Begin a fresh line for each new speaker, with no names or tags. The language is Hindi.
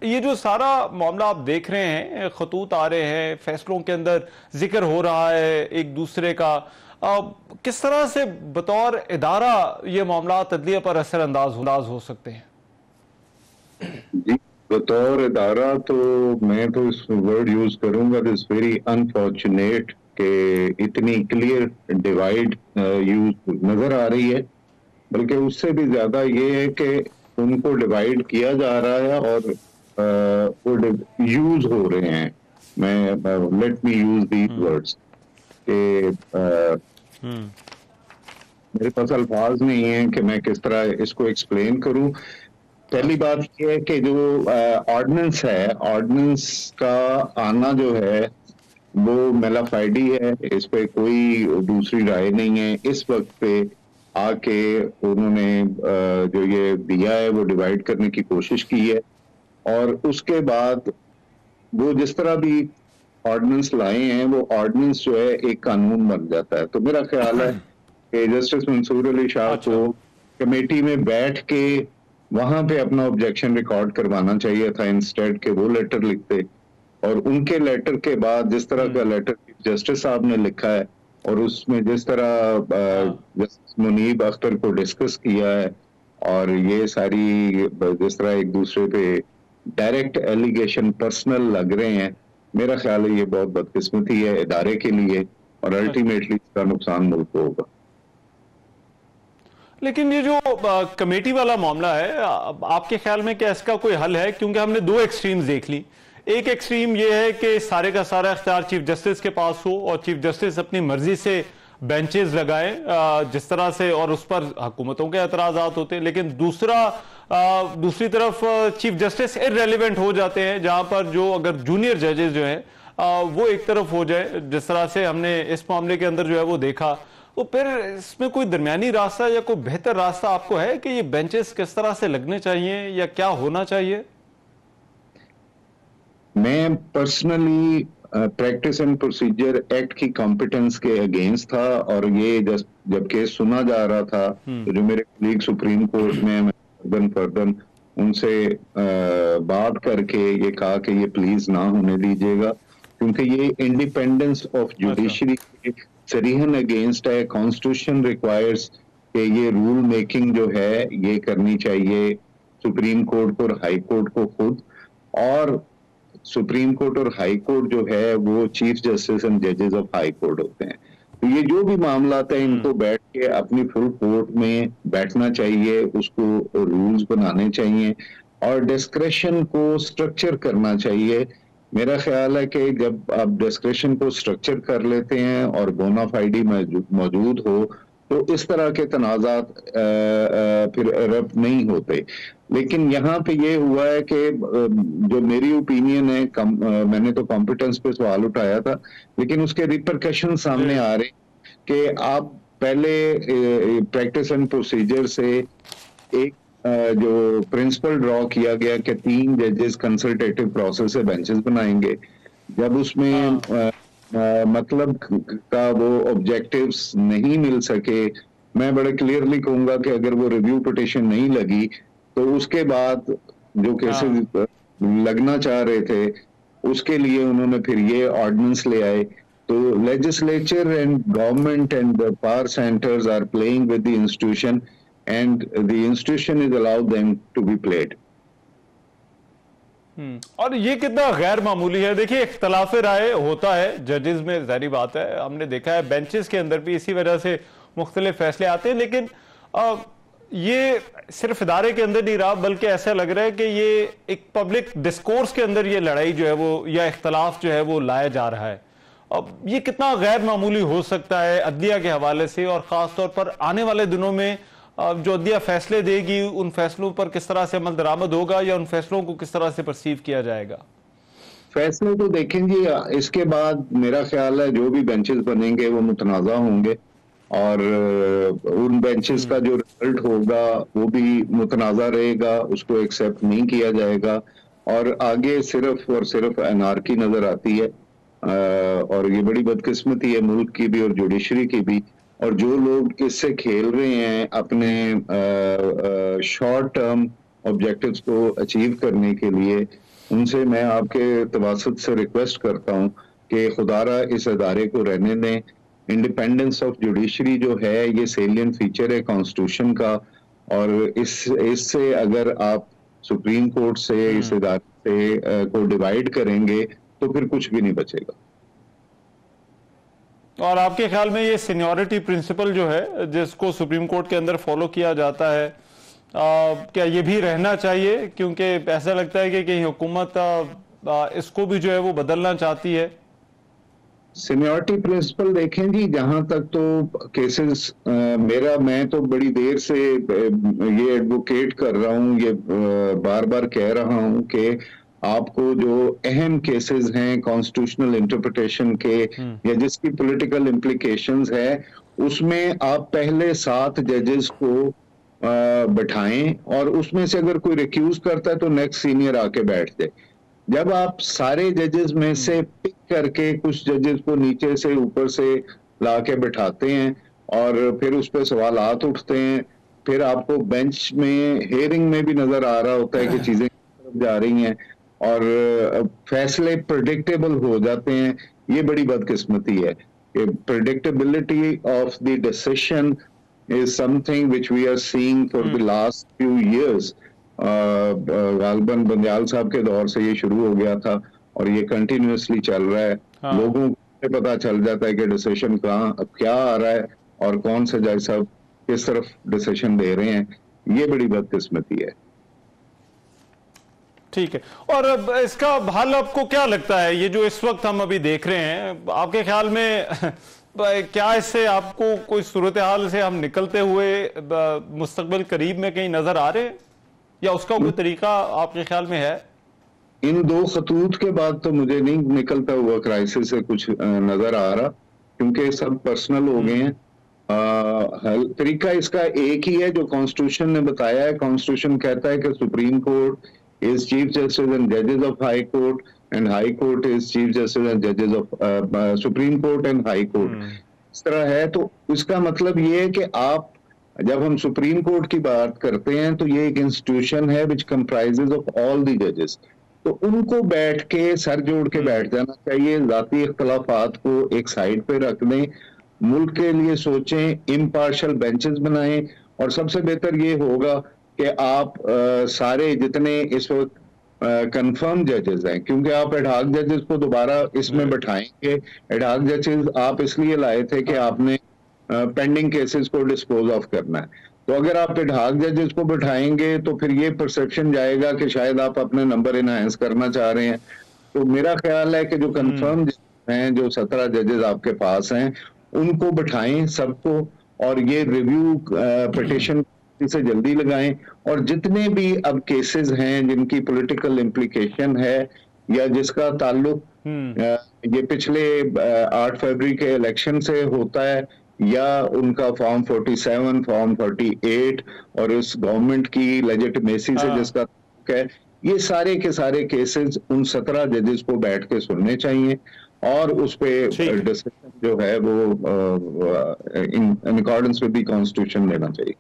ये जो सारा मामला आप देख रहे हैं, खतूत आ रहे हैं, फैसलों के अंदर जिक्र हो रहा है एक दूसरे का, किस तरह से बतौर इदारा ये मामला अदलिया पर असरअंदाज हो सकते हैं?
जी, बतौर इदारा तो मैं तो इस वर्ड यूज करूंगा, दिस वेरी अनफॉर्चुनेट के इतनी क्लियर डिवाइड यूज नजर आ रही है। बल्कि उससे भी ज्यादा ये है कि उनको डिवाइड किया जा रहा है और वो यूज हो रहे हैं। मैं let me use these words के मेरे पास अल्फाज नहीं है कि मैं किस तरह इसको एक्सप्लेन करूं। पहली बात यह है कि जो ऑर्डिनेंस है, ऑर्डिनेंस का आना जो है वो मेलाफाइडी है, इस पे कोई दूसरी राय नहीं है। इस वक्त पे आके उन्होंने जो ये दिया है वो डिवाइड करने की कोशिश की है, और उसके बाद वो जिस तरह भी ऑर्डिनेंस लाए हैं वो ऑर्डिनेंस जो है एक कानून बन जाता है। तो मेरा ख्याल है कि जस्टिस मंसूर अली शाह को कमेटी में बैठ के वहां पे अपना ऑब्जेक्शन रिकॉर्ड करवाना चाहिए था, इंस्टेड के वो लेटर लिखते। और उनके लेटर के बाद जिस तरह का लेटर चीफ जस्टिस साहब ने लिखा है और उसमें जिस तरह जस्टिस मुनीब अख्तर को डिस्कस किया है और ये सारी जिस तरह एक दूसरे पे डायरेक्ट एलिगेशन पर्सनल लग रहे हैं, मेरा ख्याल है ये बहुत बदकिस्मती है इदारे के लिए और अल्टीमेटली इसका नुकसान मुल्क को होगा।
लेकिन ये जो कमेटी वाला मामला है, आपके ख्याल में क्या इसका कोई हल है? क्योंकि हमने दो एक्सट्रीम्स देख ली। एक एक्सट्रीम ये है कि सारे का सारा इख्तियार चीफ जस्टिस के पास हो और चीफ जस्टिस अपनी मर्जी से बेंचेस लगाए जिस तरह से, और उस पर हुकूमतों के एतराजात होते हैं। लेकिन दूसरी तरफ चीफ जस्टिस इररेलेवेंट हो जाते हैं, जहां पर जो अगर जूनियर जजेस जो हैं वो एक तरफ हो जाए, जिस तरह से हमने इस मामले के अंदर जो है वो देखा। तो फिर इसमें कोई दरमियानी रास्ता या कोई बेहतर रास्ता आपको है कि ये बेंचेस किस तरह से लगने चाहिए या क्या होना चाहिए?
मैं personally practice and procedure act की कॉम्पिटेंस के अगेंस्ट था, और ये जब केस सुना जा रहा था तो जो मेरे कलीग सुप्रीम कोर्ट में फर्दन उनसे बात करके ये कहा कि ये प्लीज ना होने दीजिएगा, क्योंकि ये इंडिपेंडेंस ऑफ जुडिशरी के सरीहन अगेंस्ट है। कॉन्स्टिट्यूशन रिक्वायर्स कि ये रूल मेकिंग जो है ये करनी चाहिए सुप्रीम कोर्ट को और हाई कोर्ट को खुद, और सुप्रीम कोर्ट और हाई कोर्ट जो है वो चीफ जस्टिस एंड जजेस ऑफ हाई कोर्ट होते हैं। तो ये जो भी मामला आता है इनको बैठ के अपनी फुल कोर्ट में बैठना चाहिए, उसको रूल्स बनाने चाहिए और डिस्क्रेशन को स्ट्रक्चर करना चाहिए। मेरा ख्याल है कि जब आप डिस्क्रेशन को स्ट्रक्चर कर लेते हैं और बोनाफाइडी मौजूद हो तो इस तरह के तनाजात फिर रब्त नहीं होते। लेकिन यहाँ पे ये हुआ है कि जो मेरी ओपिनियन है, मैंने तो कॉम्पिटेंस पे सवाल उठाया था, लेकिन उसके रिपरकशन सामने आ रहे कि आप पहले प्रैक्टिस एंड प्रोसीजर से एक जो प्रिंसिपल ड्रॉ किया गया कि 3 जजेस कंसल्टेटिव प्रोसेस से बेंचेस बनाएंगे। जब उसमें मतलब का वो ऑब्जेक्टिव्स नहीं मिल सके, मैं बड़े क्लियरली कहूंगा कि अगर वो रिव्यू पिटिशन नहीं लगी तो उसके बाद जो केसेस लगना चाह रहे थे उसके लिए उन्होंने फिर ये ऑर्डिनेंस ले आए। तो legislature and government and the power centres are playing with the institution and the institution is allowed them to be played.
और ये कितना गैर मामूली है। देखिए, इख्तलाफ राय होता है जजेस में, जारी बात है, हमने देखा है बेंचेस के अंदर भी इसी वजह से मुख्तलिफ फैसले आते हैं। लेकिन ये सिर्फ इदारे के अंदर नहीं रहा, बल्कि ऐसा लग रहा है कि ये एक पब्लिक डिस्कोर्स के अंदर ये लड़ाई जो है वो या इख्तलाफ जो है वो लाया जा रहा है। अब ये कितना गैर मामूली हो सकता है अदलिया के हवाले से, और खास तौर पर आने वाले दिनों में जो अदलिया फैसले देगी उन फैसलों पर किस तरह से अमल दरामद होगा या उन फैसलों को किस तरह से परसीव किया जाएगा?
फैसले तो देखेंगे, इसके बाद मेरा ख्याल है जो भी बेंचेस बनेंगे वो मुतनाज़ा होंगे और उन बेंचेस का जो रिजल्ट होगा वो भी मुतनाज़ा रहेगा, उसको एक्सेप्ट नहीं किया जाएगा और आगे सिर्फ और सिर्फ अनारकी नजर आती है। और ये बड़ी बदकिस्मती है मुल्क की भी और जुडिशरी की भी। और जो लोग इससे खेल रहे हैं अपने शॉर्ट टर्म ऑब्जेक्टिव्स को अचीव करने के लिए, उनसे मैं आपके तवासुत से रिक्वेस्ट करता हूँ कि खुदारा इस अदारे को रहने दें। इंडिपेंडेंस ऑफ जुडिशरी जो है ये सेलियंट फीचर है कॉन्स्टिट्यूशन का, और इससे अगर आप सुप्रीम कोर्ट से इस इदारे से को डिवाइड करेंगे तो फिर कुछ भी नहीं बचेगा।
और आपके ख्याल में ये सीनियरिटी प्रिंसिपल जो है जिसको सुप्रीम कोर्ट के अंदर फॉलो किया जाता है, क्या ये भी रहना चाहिए? क्योंकि ऐसा लगता है कि कहीं हुकूमत इसको भी जो है वो बदलना चाहती है।
सीनियरिटी प्रिंसिपल देखें जी, जहां तक तो केसेस मैं तो बड़ी देर से ये एडवोकेट कर रहा हूं, ये बार बार कह रहा हूं कि आपको जो अहम केसेस हैं कॉन्स्टिट्यूशनल इंटरप्रिटेशन के या जिसकी पॉलिटिकल इम्प्लीकेशंस है, उसमें आप पहले 7 जजेस को बैठाएं और उसमें से अगर कोई रिक्यूज करता है तो नेक्स्ट सीनियर आके बैठ जाए। जब आप सारे जजेस में से पिक करके कुछ जजेस को नीचे से ऊपर से लाके बैठाते हैं और फिर उस पर सवालात उठते हैं, फिर आपको बेंच में हेयरिंग में भी नजर आ रहा होता है कि चीजें जा रही हैं और फैसले प्रेडिक्टेबल हो जाते हैं, ये बड़ी बदकिस्मती है। Predictability of the decision is something which we are seeing for the last few years. गालबन बंदयाल साहब के दौर से ये शुरू हो गया था और ये कंटिन्यूसली चल रहा है। लोगों को पता चल जाता है कि डिसीजन क्या आ रहा है और कौन से जज साहब किस तरफ डिसीजन दे रहे हैं, ये बड़ी बदकिस्मती है।
ठीक है, और इसका हल आपको क्या लगता है? ये जो इस वक्त हम अभी देख रहे हैं, आपके ख्याल में क्या इससे आपको कोई सूरत हाल से हम निकलते हुए मुस्तकबिल करीब में कहीं नजर आ रहे हैं, या उसका कोई तरीका आपके ख्याल में है?
इन 2 खतूत के बाद तो मुझे नहीं निकलता हुआ क्राइसिस से कुछ नजर आ रहा, क्योंकि सब पर्सनल हो गए हैं। तरीका इसका एक ही है जो कॉन्स्टिट्यूशन ने बताया है। कॉन्स्टिट्यूशन कहता है कि supreme court is Chief Justice and judges of High Court, and High Court is Chief Justice and judges of Supreme Court and High Court. इस तरह है, तो इसका मतलब ये है कि आप जब हम सुप्रीम कोर्ट की बात करते हैं तो ये एक इंस्टीट्यूशन है which comprises of all the judges, तो उनको बैठ के सर जोड़ के बैठ जाना चाहिए, जाती इख्तलाफात को एक साइड पे रख दें, मुल्क के लिए सोचें, इम्पार्शल बेंचेस बनाएं, और सबसे बेहतर ये होगा कि आप सारे जितने इस वक्त कंफर्म जजेस हैं, क्योंकि आप एडहॉक जजेस को दोबारा इसमें बैठाएंगे। एडहॉक जजेस आप इसलिए लाए थे कि आपने पेंडिंग केसेस को डिस्पोज ऑफ करना है, तो अगर आप एडहॉक जजेस को बैठाएंगे तो फिर ये परसेप्शन जाएगा कि शायद आप अपने नंबर इनहांस करना चाह रहे हैं। तो मेरा ख्याल है कि जो कंफर्म हैं, जो 17 जजेस आपके पास हैं, उनको बैठाएं सबको, और ये रिव्यू पिटीशन से जल्दी लगाएं, और जितने भी अब केसेस हैं जिनकी पॉलिटिकल इम्प्लीकेशन है या जिसका ताल्लुक ये पिछले 8 फरवरी के इलेक्शन से होता है या उनका फॉर्म 47, फॉर्म 48 और इस गवर्नमेंट की लेजिटिमेसी से जिसका है, ये सारे के सारे केसेस उन 17 जजेस को बैठ के सुनने चाहिए और उस पे डिसीजन जो है वो in accordance with the constitution लेना चाहिए।